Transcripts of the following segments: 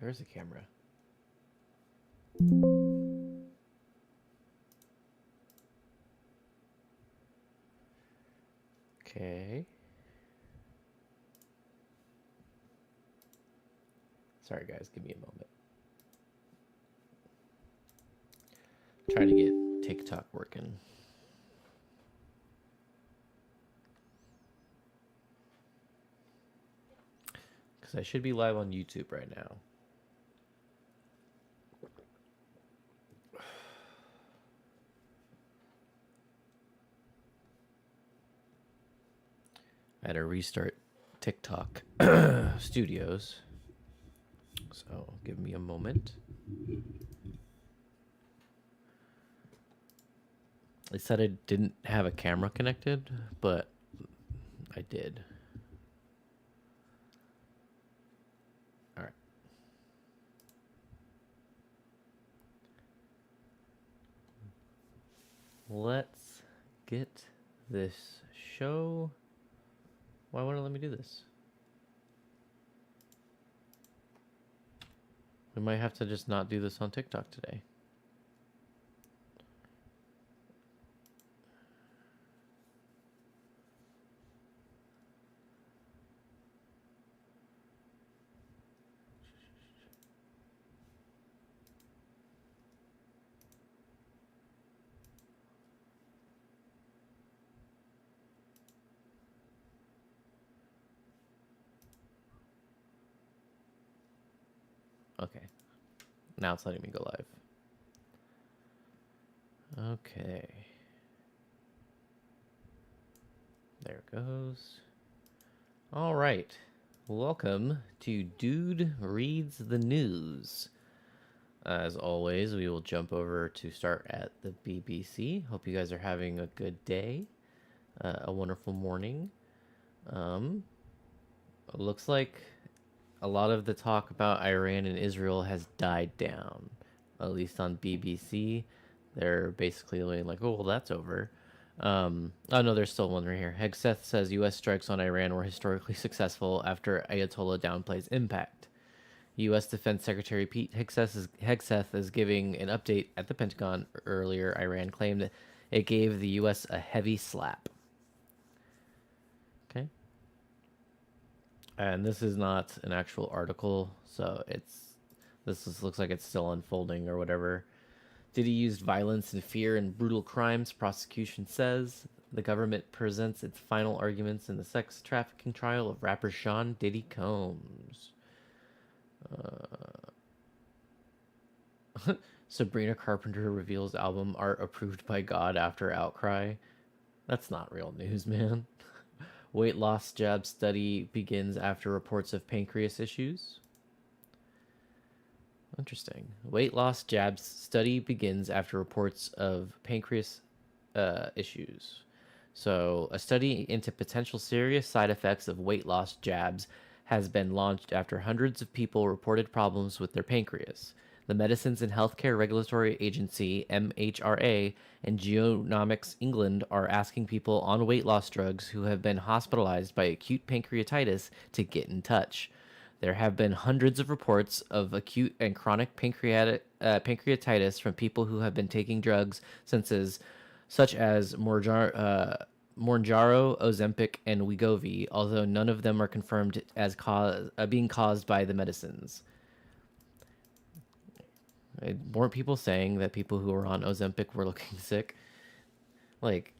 There's a camera. Okay. Sorry, guys. Give me a moment. Trying to get TikTok working. Because I should be live on YouTube right now. I had to restart TikTok Studios. So give me a moment. It said I didn't have a camera connected, but I did. All right. Let's get this show. Why won't it let me do this? We might have to just not do this on TikTok today. Okay. Now it's letting me go live. Okay. There it goes. All right. Welcome to Dude Reads the News. As always, we will jump over to start at the BBC. Hope you guys are having a good day, a wonderful morning. It looks like a lot of the talk about Iran and Israel has died down, at least on BBC. They're basically like, oh, well, that's over. Oh, no, there's still one right here. Hegseth says U.S. strikes on Iran were historically successful after Ayatollah downplays impact. U.S. Defense Secretary Pete Hegseth is giving an update at the Pentagon. Earlier, Iran claimed it gave the U.S. a heavy slap. Okay. And this is not an actual article, so looks like it's still unfolding or whatever. Diddy used violence and fear in brutal crimes, prosecution says. The government presents its final arguments in the sex trafficking trial of rapper Sean Diddy Combs. Sabrina Carpenter reveals album art approved by God after outcry. That's not real news, man. Weight loss jab study begins after reports of pancreas issues. Interesting. Weight loss jabs study begins after reports of pancreas issues. So, a study into potential serious side effects of weight loss jabs has been launched after hundreds of people reported problems with their pancreas. The Medicines and Healthcare Regulatory Agency, MHRA, and Genomics England are asking people on weight loss drugs who have been hospitalized by acute pancreatitis to get in touch. There have been hundreds of reports of acute and chronic pancreatitis from people who have been taking drugs such as Mounjaro, Ozempic, and Wegovy, although none of them are confirmed as being caused by the medicines. Weren't people saying that people who were on Ozempic were looking sick? Like,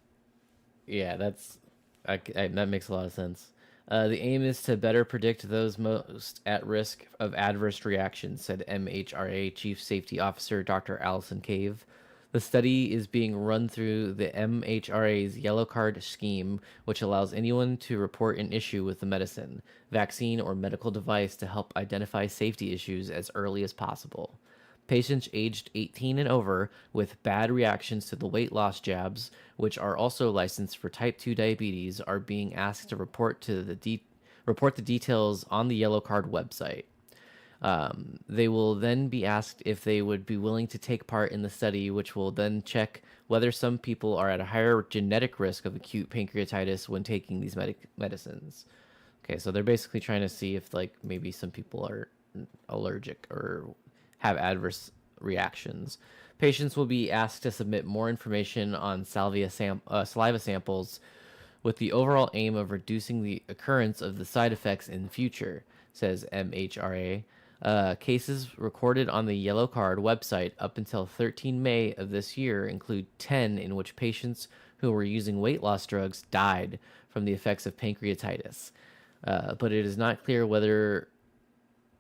yeah, that makes a lot of sense. The aim is to better predict those most at risk of adverse reactions, said MHRA Chief Safety Officer Dr. Allison Cave. The study is being run through the MHRA's Yellow Card scheme, which allows anyone to report an issue with the medicine, vaccine, or medical device to help identify safety issues as early as possible. Patients aged 18 and over with bad reactions to the weight loss jabs, which are also licensed for type 2 diabetes, are being asked to report the details on the Yellow Card website. They will then be asked if they would be willing to take part in the study, which will then check whether some people are at a higher genetic risk of acute pancreatitis when taking these medicines. Okay, so they're basically trying to see if maybe some people are allergic or have adverse reactions. Patients will be asked to submit more information on saliva samples with the overall aim of reducing the occurrence of the side effects in the future, says MHRA. Cases recorded on the Yellow Card website up until 13 May of this year include 10 in which patients who were using weight loss drugs died from the effects of pancreatitis. But it is not clear whether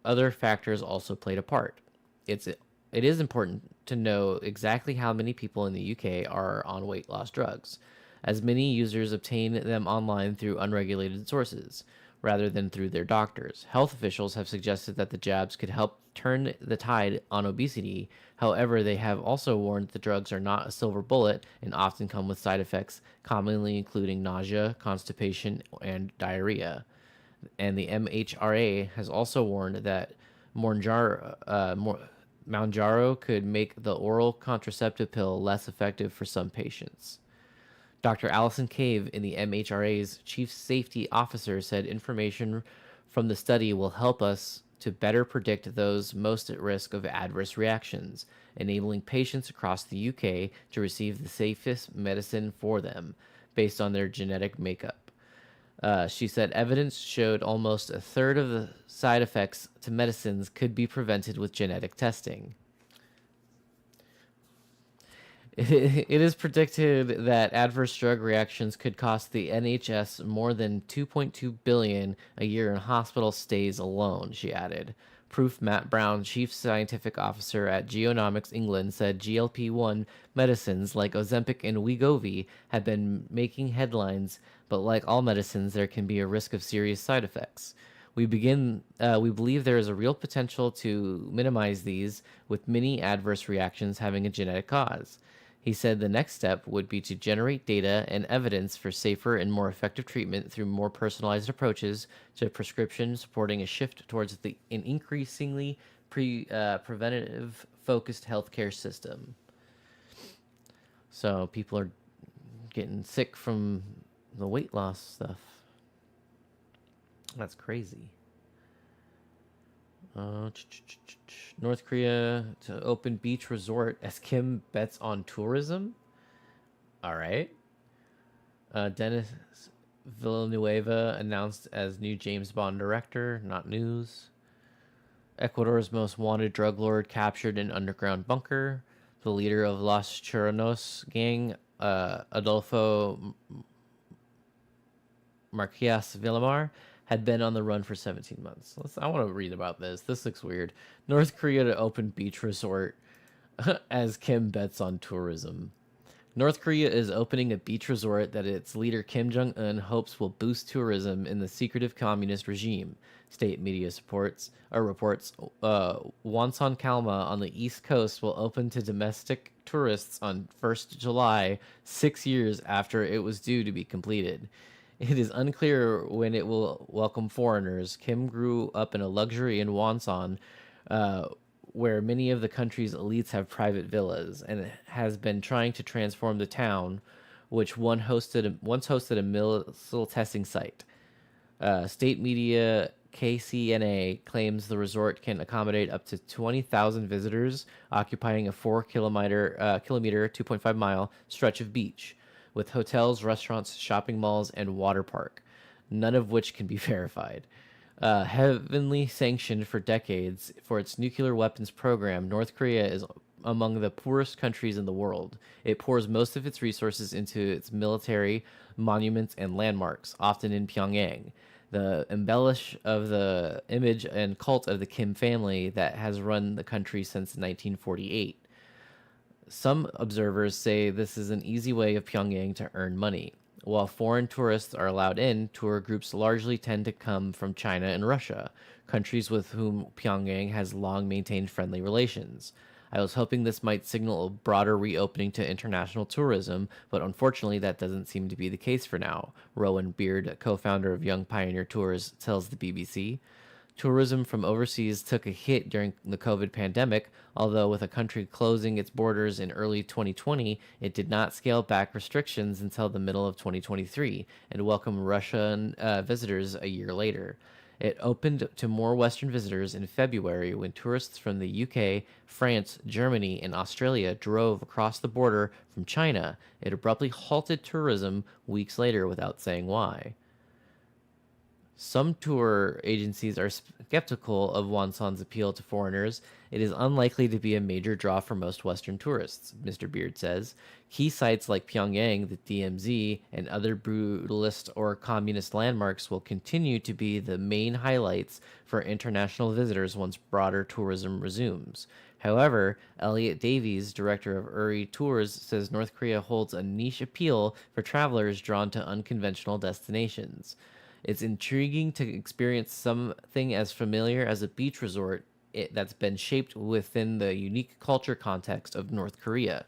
other factors also played a part. It is important to know exactly how many people in the UK are on weight loss drugs, as many users obtain them online through unregulated sources rather than through their doctors. Health officials have suggested that the jabs could help turn the tide on obesity. However, they have also warned the drugs are not a silver bullet and often come with side effects, commonly including nausea, constipation, and diarrhea. And the MHRA has also warned that Mounjaro could make the oral contraceptive pill less effective for some patients. Dr. Allison Cave, in the MHRA's chief safety officer, said information from the study will help us to better predict those most at risk of adverse reactions, enabling patients across the UK to receive the safest medicine for them based on their genetic makeup. She said evidence showed almost a third of the side effects to medicines could be prevented with genetic testing. It is predicted that adverse drug reactions could cost the NHS more than 2.2 billion a year in hospital stays alone, she added. Proof Matt Brown, chief scientific officer at Genomics England, said GLP-1 medicines like Ozempic and Wegovy have been making headlines, but like all medicines, there can be a risk of serious side effects. We believe there is a real potential to minimize these, with many adverse reactions having a genetic cause. He said the next step would be to generate data and evidence for safer and more effective treatment through more personalized approaches to prescription, supporting a shift towards an increasingly preventative focused healthcare system. So people are getting sick from the weight loss stuff. That's crazy. North Korea to open beach resort as Kim bets on tourism. All right. Dennis Villanueva announced as new James Bond director. Not news. Ecuador's most wanted drug lord captured in underground bunker. The leader of Los Churanos gang, Adolfo Marquias Villamar, had been on the run for 17 months. I want to read about this. This looks weird. North Korea to open beach resort as Kim bets on tourism. North Korea is opening a beach resort that its leader Kim Jong-un hopes will boost tourism in the secretive communist regime. State media reports Wonsan Kalma on the east coast will open to domestic tourists on 1st July, 6 years after it was due to be completed. It is unclear when it will welcome foreigners. Kim grew up in a luxury in Wonsan, where many of the country's elites have private villas, and has been trying to transform the town, which once hosted a missile testing site. State media KCNA claims the resort can accommodate up to 20,000 visitors, occupying a 4-kilometer, 2.5-mile stretch of beach, with hotels, restaurants, shopping malls, and water park, none of which can be verified. Heavily sanctioned for decades for its nuclear weapons program, North Korea is among the poorest countries in the world. It pours most of its resources into its military, monuments, and landmarks, often in Pyongyang. The embellish of the image and cult of the Kim family that has run the country since 1948. Some observers say this is an easy way of Pyongyang to earn money. While foreign tourists are allowed in, tour groups largely tend to come from China and Russia, countries with whom Pyongyang has long maintained friendly relations. I was hoping this might signal a broader reopening to international tourism, but unfortunately that doesn't seem to be the case for now, Rowan Beard, co-founder of Young Pioneer Tours, tells the BBC. Tourism from overseas took a hit during the COVID pandemic, although with a country closing its borders in early 2020, it did not scale back restrictions until the middle of 2023 and welcomed Russian visitors a year later. It opened to more Western visitors in February when tourists from the UK, France, Germany, and Australia drove across the border from China. It abruptly halted tourism weeks later without saying why. Some tour agencies are skeptical of Wonsan's appeal to foreigners. It is unlikely to be a major draw for most Western tourists, Mr. Beard says. Key sites like Pyongyang, the DMZ, and other brutalist or communist landmarks will continue to be the main highlights for international visitors once broader tourism resumes. However, Elliot Davies, director of Uri Tours, says North Korea holds a niche appeal for travelers drawn to unconventional destinations. It's intriguing to experience something as familiar as a beach resort that's been shaped within the unique culture context of North Korea.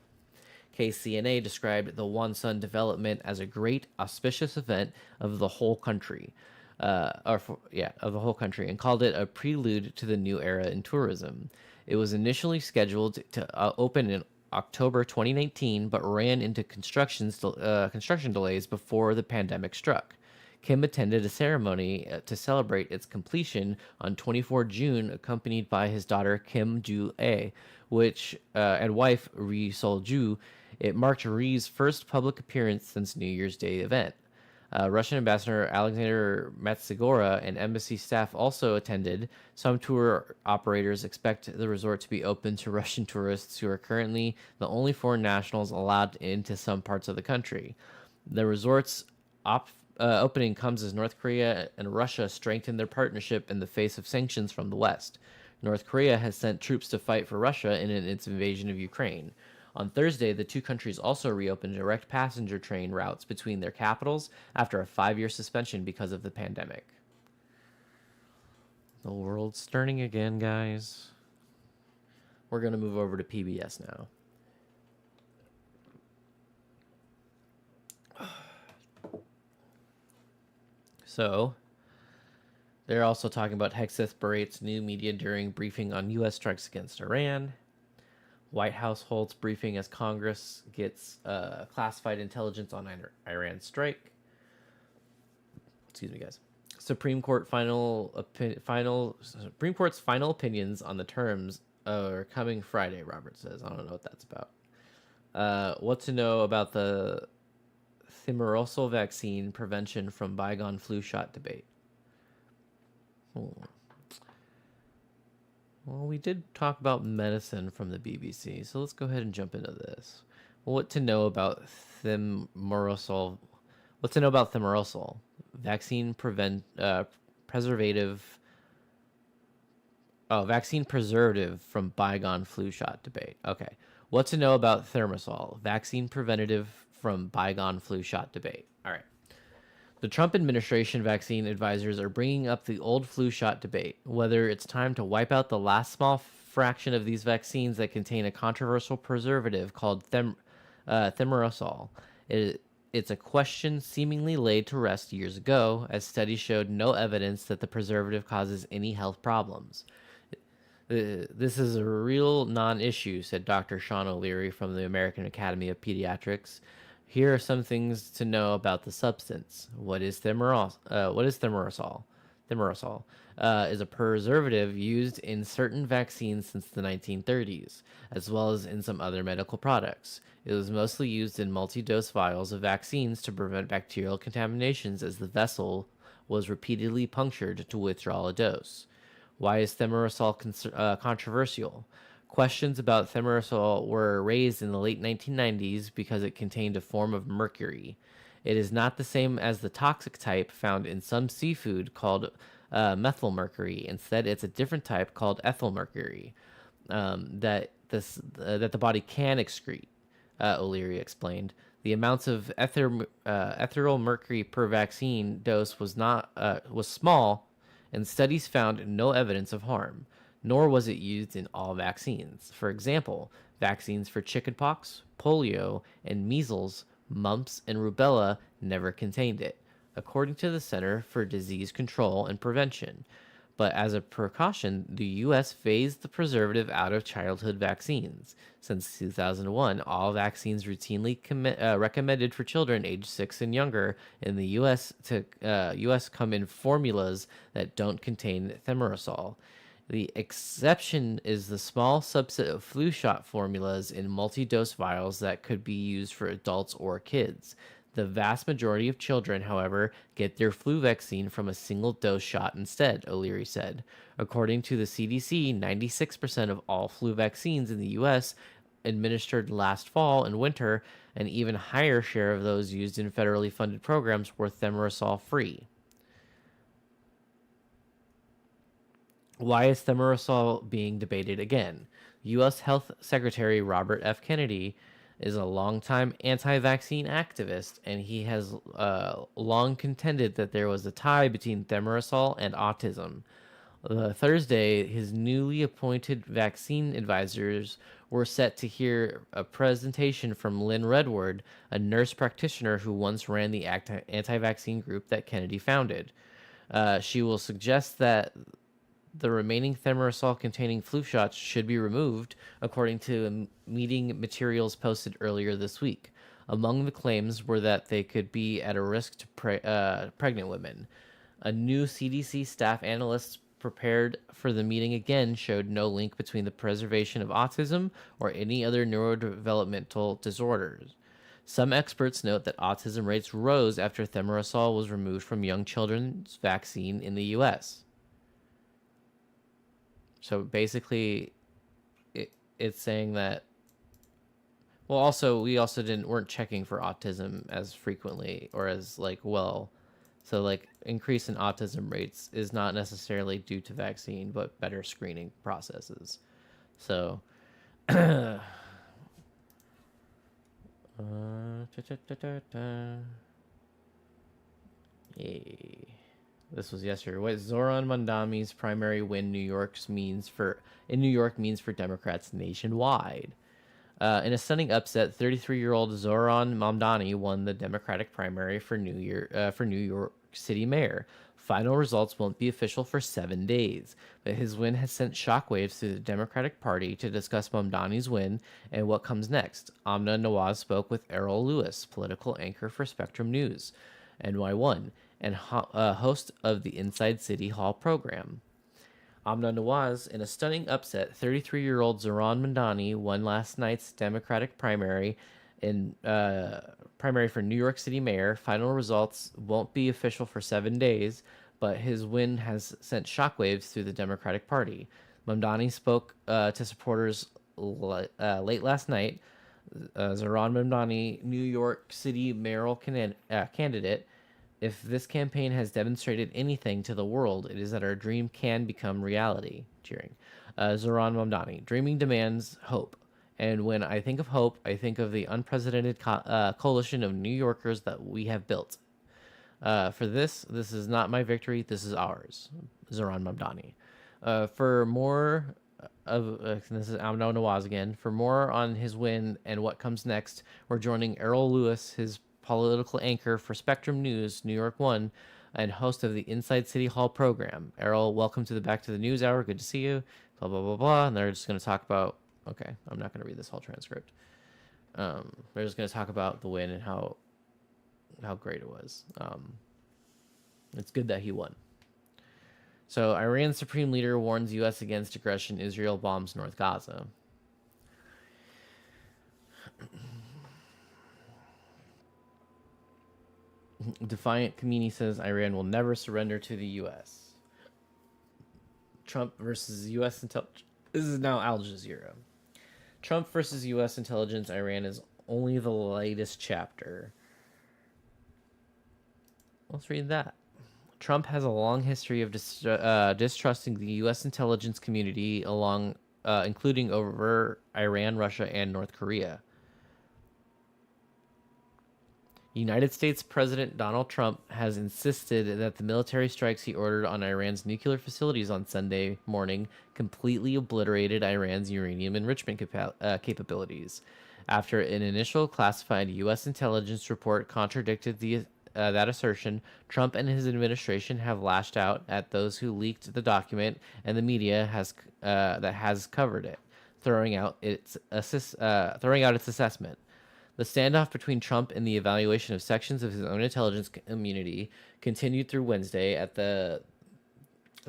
KCNA described the Wonsan development as a great, auspicious event of the whole country, of the whole country, and called it a prelude to the new era in tourism. It was initially scheduled to open in October 2019, but ran into construction delays before the pandemic struck. Kim attended a ceremony to celebrate its completion on 24 June, accompanied by his daughter Kim Joo-ae, and wife Ri Sol-ju. It marked Ri's first public appearance since New Year's Day event. Russian Ambassador Alexander Matsugora and embassy staff also attended. Some tour operators expect the resort to be open to Russian tourists who are currently the only foreign nationals allowed into some parts of the country. The resort's opening comes as North Korea and Russia strengthen their partnership in the face of sanctions from the West. North Korea has sent troops to fight for Russia in its invasion of Ukraine. On Thursday, the two countries also reopened direct passenger train routes between their capitals after a 5-year suspension because of the pandemic. The world's turning again, guys. We're going to move over to PBS now. So, they're also talking about Hegseth berates new media during briefing on U.S. strikes against Iran. White House holds briefing as Congress gets classified intelligence on Iran strike. Excuse me, guys. Supreme Court's final opinions on the terms are coming Friday, Robert says. I don't know what that's about. What to know about the thimerosal vaccine prevention from bygone flu shot debate? Well, we did talk about medicine from the BBC, so let's go ahead and jump into this. What to know about thimerosal? What to know about thimerosal? Vaccine preservative. Vaccine preservative from bygone flu shot debate. Okay. What to know about thimerosal? Vaccine preventative from bygone flu shot debate. All right. The Trump administration vaccine advisors are bringing up the old flu shot debate, whether it's time to wipe out the last small fraction of these vaccines that contain a controversial preservative called thimerosal. It's a question seemingly laid to rest years ago, as studies showed no evidence that the preservative causes any health problems. This is a real non-issue, said Dr. Sean O'Leary from the American Academy of Pediatrics. Here are some things to know about the substance. What is thimerosal? Thimerosal is a preservative used in certain vaccines since the 1930s, as well as in some other medical products. It was mostly used in multi-dose vials of vaccines to prevent bacterial contaminations, as the vessel was repeatedly punctured to withdraw a dose. Why is thimerosal controversial? Questions about thimerosal were raised in the late 1990s because it contained a form of mercury. It is not the same as the toxic type found in some seafood called methylmercury. Instead, it's a different type called ethylmercury that the body can excrete, O'Leary explained. The amounts of ethereal mercury per vaccine dose was small, and studies found no evidence of harm. Nor was it used in all vaccines. For example, vaccines for chickenpox, polio, and measles, mumps, and rubella never contained it, according to the Center for Disease Control and Prevention. But as a precaution, the U.S. phased the preservative out of childhood vaccines. Since 2001, all vaccines routinely recommended for children aged 6 and younger in the U.S. come in formulas that don't contain thimerosal. The exception is the small subset of flu shot formulas in multi-dose vials that could be used for adults or kids. The vast majority of children, however, get their flu vaccine from a single dose shot instead, O'Leary said. According to the CDC, 96% of all flu vaccines in the U.S. administered last fall and winter, an even higher share of those used in federally funded programs were thimerosal free. Why is thimerosal being debated again? U.S. Health Secretary Robert F. Kennedy is a longtime anti-vaccine activist, and he has long contended that there was a tie between thimerosal and autism. Thursday, his newly appointed vaccine advisors were set to hear a presentation from Lynn Redward, a nurse practitioner who once ran the anti-vaccine group that Kennedy founded. She will suggest that the remaining thimerosal containing flu shots should be removed, according to meeting materials posted earlier this week. Among the claims were that they could be at a risk to pregnant women. A new CDC staff analyst prepared for the meeting again showed no link between the preservation of autism or any other neurodevelopmental disorders. Some experts note that autism rates rose after thimerosal was removed from young children's vaccine in the U.S. So basically, it's saying that. Well, also we also weren't checking for autism as frequently or as well. So increase in autism rates is not necessarily due to vaccine, but better screening processes. So, yay. This was yesterday. What Zohran Mamdani's primary win in New York means for Democrats nationwide. In a stunning upset, 33-year-old Zohran Mamdani won the Democratic primary for New York City mayor. Final results won't be official for 7 days, but his win has sent shockwaves through the Democratic Party. To discuss Mamdani's win and what comes next, Amna Nawaz spoke with Errol Lewis, political anchor for Spectrum News, NY1, and host of the Inside City Hall program. Amna Nawaz, in a stunning upset, 33-year-old Zohran Mamdani won last night's Democratic primary for New York City mayor. Final results won't be official for 7 days, but his win has sent shockwaves through the Democratic Party. Mamdani spoke to supporters late last night. Zohran Mamdani, New York City mayoral candidate. If this campaign has demonstrated anything to the world, it is that our dream can become reality. Cheering. Zohran Mamdani. Dreaming demands hope. And when I think of hope, I think of the unprecedented coalition of New Yorkers that we have built. For this is not my victory. This is ours. Zohran Mamdani. For more this is Amna Nawaz again. For more on his win and what comes next, we're joining Errol Lewis, his political anchor for Spectrum News, New York One, and host of the Inside City Hall program. Errol, welcome to the Back to the News Hour. Good to see you. Blah, blah, blah, blah. And they're just going to talk about... Okay, I'm not going to read this whole transcript. They're just going to talk about the win and how great it was. It's good that he won. So, Iran's supreme leader warns U.S. against aggression. Israel bombs North Gaza. Defiant Khamenei says Iran will never surrender to the U.S. Trump versus U.S. intelligence. This is now Al Jazeera. Trump versus U.S. intelligence. Iran is only the latest chapter. Let's read that. Trump has a long history of distrusting the U.S. intelligence community, including over Iran, Russia, and North Korea. United States President Donald Trump has insisted that the military strikes he ordered on Iran's nuclear facilities on Sunday morning completely obliterated Iran's uranium enrichment capabilities. After an initial classified U.S. intelligence report contradicted the that assertion, Trump and his administration have lashed out at those who leaked the document and the media that has covered it, throwing out its assessment. The standoff between Trump and the evaluation of sections of his own intelligence community continued through Wednesday at the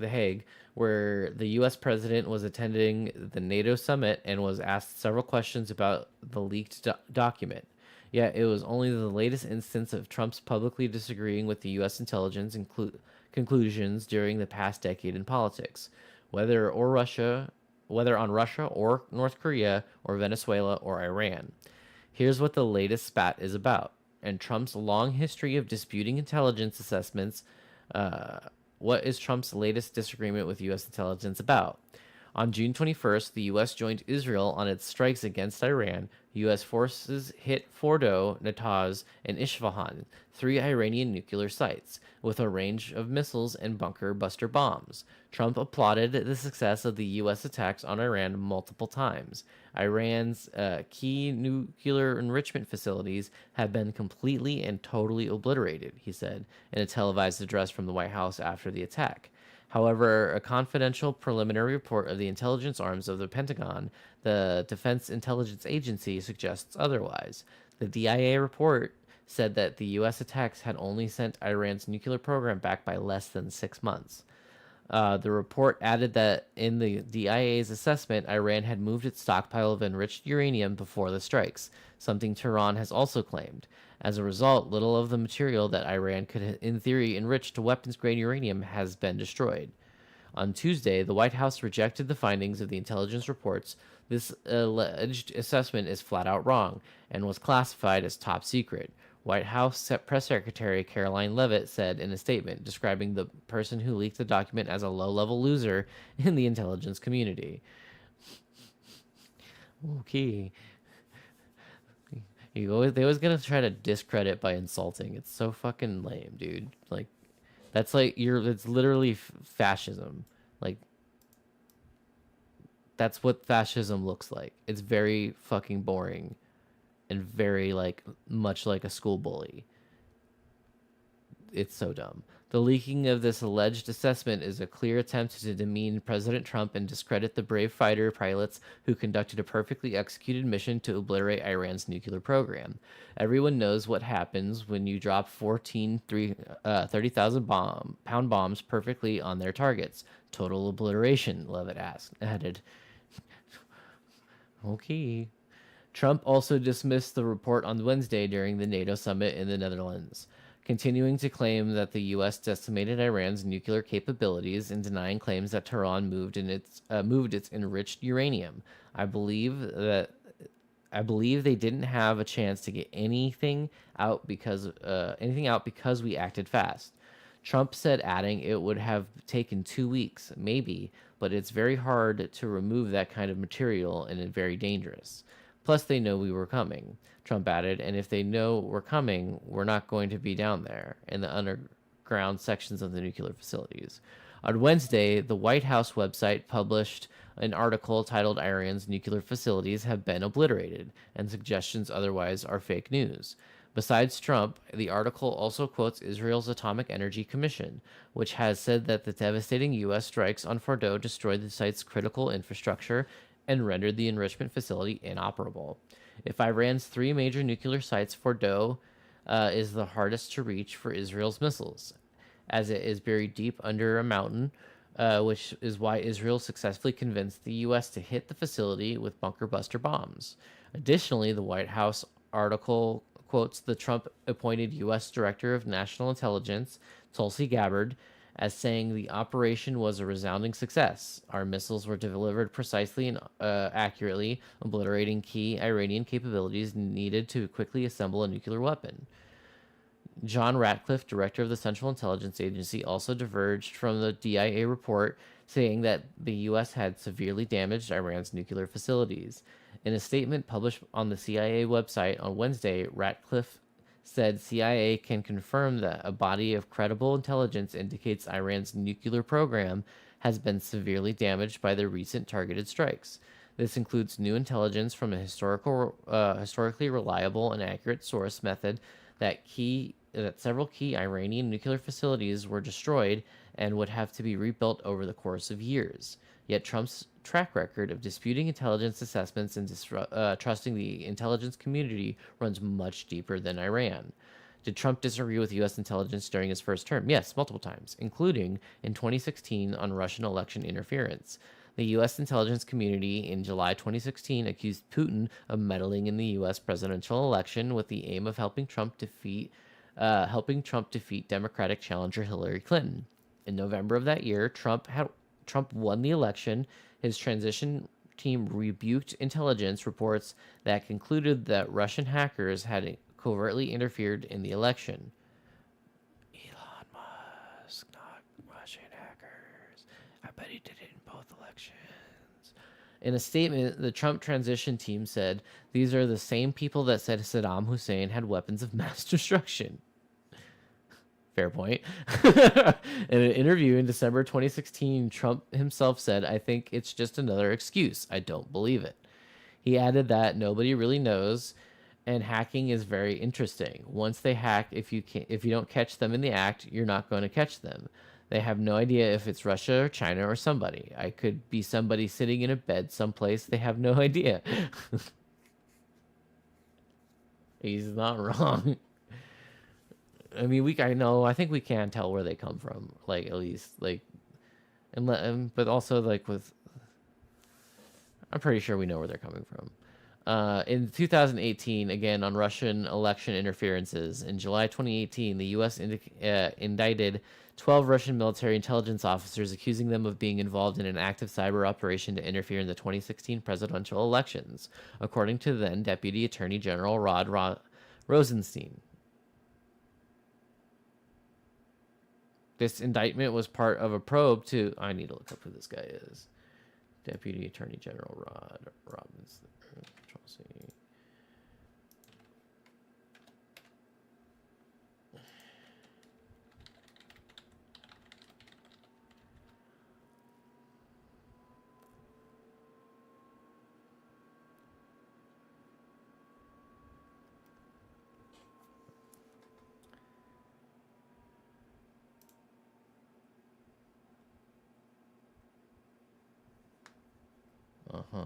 Hague, where the U.S. president was attending the NATO summit and was asked several questions about the leaked document. Yet it was only the latest instance of Trump's publicly disagreeing with the U.S. intelligence conclusions during the past decade in politics, whether on Russia or North Korea or Venezuela or Iran. Here's what the latest spat is about. And Trump's long history of disputing intelligence assessments. What is Trump's latest disagreement with U.S. intelligence about? On June 21st, the U.S. joined Israel on its strikes against Iran. U.S. forces hit Fordo, Natanz, and Isfahan, 3 Iranian nuclear sites, with a range of missiles and bunker buster bombs. Trump applauded the success of the U.S. attacks on Iran multiple times. Iran's key nuclear enrichment facilities have been completely and totally obliterated, he said in a televised address from the White House after the attack. However, a confidential preliminary report of the intelligence arms of the Pentagon, the Defense Intelligence Agency, suggests otherwise. The DIA report said that the U.S. attacks had only sent Iran's nuclear program back by less than 6 months. The report added that in the DIA's assessment, Iran had moved its stockpile of enriched uranium before the strikes, something Tehran has also claimed. As a result, little of the material that Iran could, in theory, enrich to weapons-grade uranium has been destroyed. On Tuesday, the White House rejected the findings of the intelligence reports. This alleged assessment is flat out wrong and was classified as top secret. White House Press Secretary Caroline Leavitt said in a statement describing the person who leaked the document as a low-level loser in the intelligence community. Okay. They always gonna try to discredit by insulting. It's so fucking lame, dude. Like, that's like it's literally fascism. Like, that's what fascism looks like. It's very fucking boring and very much like a school bully. It's so dumb. The leaking of this alleged assessment is a clear attempt to demean President Trump and discredit the brave fighter pilots who conducted a perfectly executed mission to obliterate Iran's nuclear program. Everyone knows what happens when you drop 30,000-pound bombs perfectly on their targets. Total obliteration, Leavitt added. Okay. Trump also dismissed the report on Wednesday during the NATO summit in the Netherlands, continuing to claim that the U.S. decimated Iran's nuclear capabilities and denying claims that Tehran moved its enriched uranium. I believe they didn't have a chance to get anything out because we acted fast. Trump said, adding it would have taken 2 weeks, maybe, but it's very hard to remove that kind of material and it's very dangerous. Plus, they know we were coming, Trump added, and if they know we're coming, we're not going to be down there in the underground sections of the nuclear facilities. On Wednesday, the White House website published an article titled Iran's nuclear facilities have been obliterated, and suggestions otherwise are fake news. Besides Trump, the article also quotes Israel's Atomic Energy Commission, which has said that the devastating U.S. strikes on Fordo destroyed the site's critical infrastructure and rendered the enrichment facility inoperable. If Iran's 3 major nuclear sites, Fordo is the hardest to reach for Israel's missiles, as it is buried deep under a mountain, which is why Israel successfully convinced the U.S. to hit the facility with bunker buster bombs. Additionally, the White House article quotes the Trump-appointed U.S. Director of National Intelligence, Tulsi Gabbard, as saying the operation was a resounding success. Our missiles were delivered precisely and accurately, obliterating key Iranian capabilities needed to quickly assemble a nuclear weapon. John Ratcliffe, director of the Central Intelligence Agency, also diverged from the DIA report, saying that the U.S. had severely damaged Iran's nuclear facilities. In a statement published on the CIA website on Wednesday, Ratcliffe said CIA can confirm that a body of credible intelligence indicates Iran's nuclear program has been severely damaged by the recent targeted strikes. This includes new intelligence from a historically reliable and accurate source method that key that several key Iranian nuclear facilities were destroyed and would have to be rebuilt over the course of years. Yet Trump's track record of disputing intelligence assessments and trusting the intelligence community runs much deeper than Iran. Did Trump disagree with U.S. intelligence during his first term? Yes, multiple times, including in 2016 on Russian election interference. The U.S. intelligence community in July 2016 accused Putin of meddling in the U.S. presidential election with the aim of helping Trump defeat Democratic challenger Hillary Clinton. In November of that year, Trump won the election. His transition team rebuked intelligence reports that concluded that Russian hackers had covertly interfered in the election. Elon Musk, not Russian hackers. I bet he did it in both elections. In a statement, the Trump transition team said, "These are the same people that said Saddam Hussein had weapons of mass destruction." Fair point. In an interview in December 2016, Trump himself said, "I think it's just another excuse. I don't believe it." He added that nobody really knows, and hacking is very interesting. Once they hack, if you don't catch them in the act, you're not going to catch them. They have no idea if it's Russia or China or somebody. I could be somebody sitting in a bed someplace. They have no idea. He's not wrong. I mean, I think we can tell where they come from, like, at least, like, but also, like, I'm pretty sure we know where they're coming from. In 2018, again, on Russian election interferences, in July 2018, the U.S. indicted 12 Russian military intelligence officers, accusing them of being involved in an active cyber operation to interfere in the 2016 presidential elections, according to then Deputy Attorney General Rod Rosenstein. This indictment was part of a probe to... I need to look up who this guy is. Deputy Attorney General Rod Robinson. Uh-huh.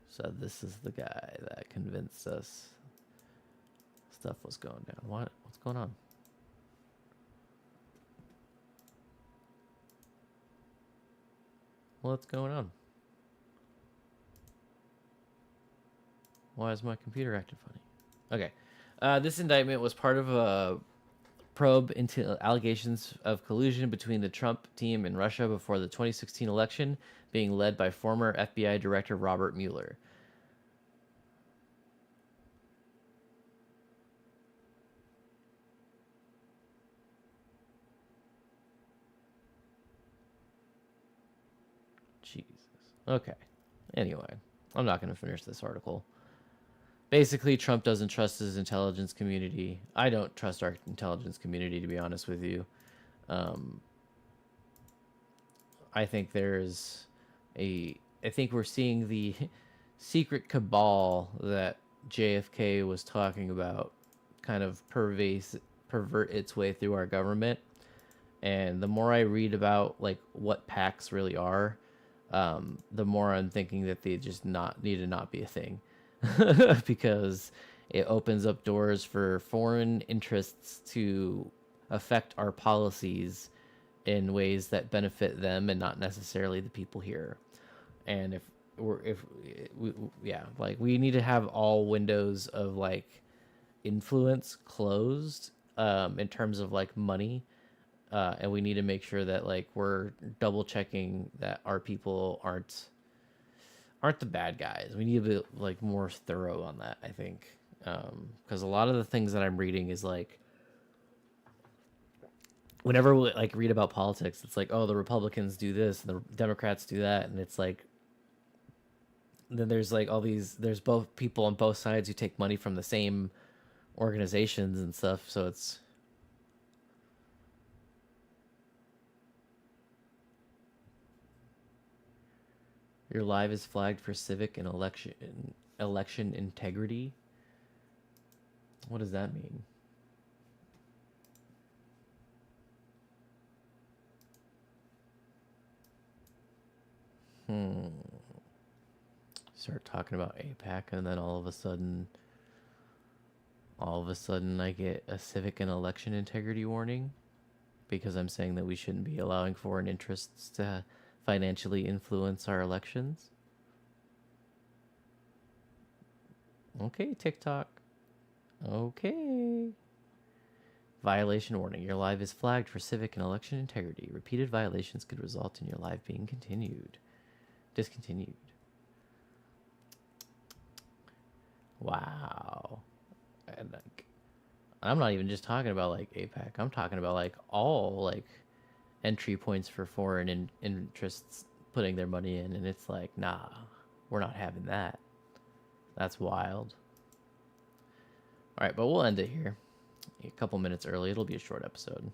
So this is the guy that convinced us stuff was going down. What's going on? What's going on? Why is my computer acting funny? Okay. This indictment was part of a probe into allegations of collusion between the Trump team and Russia before the 2016 election, being led by former FBI Director Robert Mueller. Jesus. Okay. Anyway, I'm not going to finish this article. Basically, Trump doesn't trust his intelligence community. I don't trust our intelligence community, to be honest with you. I think I think we're seeing the secret cabal that JFK was talking about kind of pervert its way through our government. And the more I read about, like, what PACs really are, the more I'm thinking that they just need to not be a thing. Because it opens up doors for foreign interests to affect our policies in ways that benefit them and not necessarily the people here. And we need to have all windows of, like, influence closed, in terms of, like, money, and we need to make sure that, like, we're double checking that our people aren't the bad guys. We need to be, like, more thorough on that, I think, because a lot of the things that I'm reading is, like, whenever we, like, read about politics, it's like, oh, the Republicans do this and the Democrats do that, and it's like, then there's, like, there's both people on both sides who take money from the same organizations and stuff, so it's... Your live is flagged for civic and election election integrity. What does that mean? Start talking about APAC, and then all of a sudden, I get a civic and election integrity warning because I'm saying that we shouldn't be allowing foreign interests to financially influence our elections. Okay, TikTok. Okay. Violation warning. Your live is flagged for civic and election integrity. Repeated violations could result in your live being discontinued. Wow. And like, I'm not even just talking about like APAC. I'm talking about like all like entry points for foreign interests putting their money in, and it's like, nah, we're not having that. That's wild. All right, but we'll end it here. A couple minutes early. It'll be a short episode.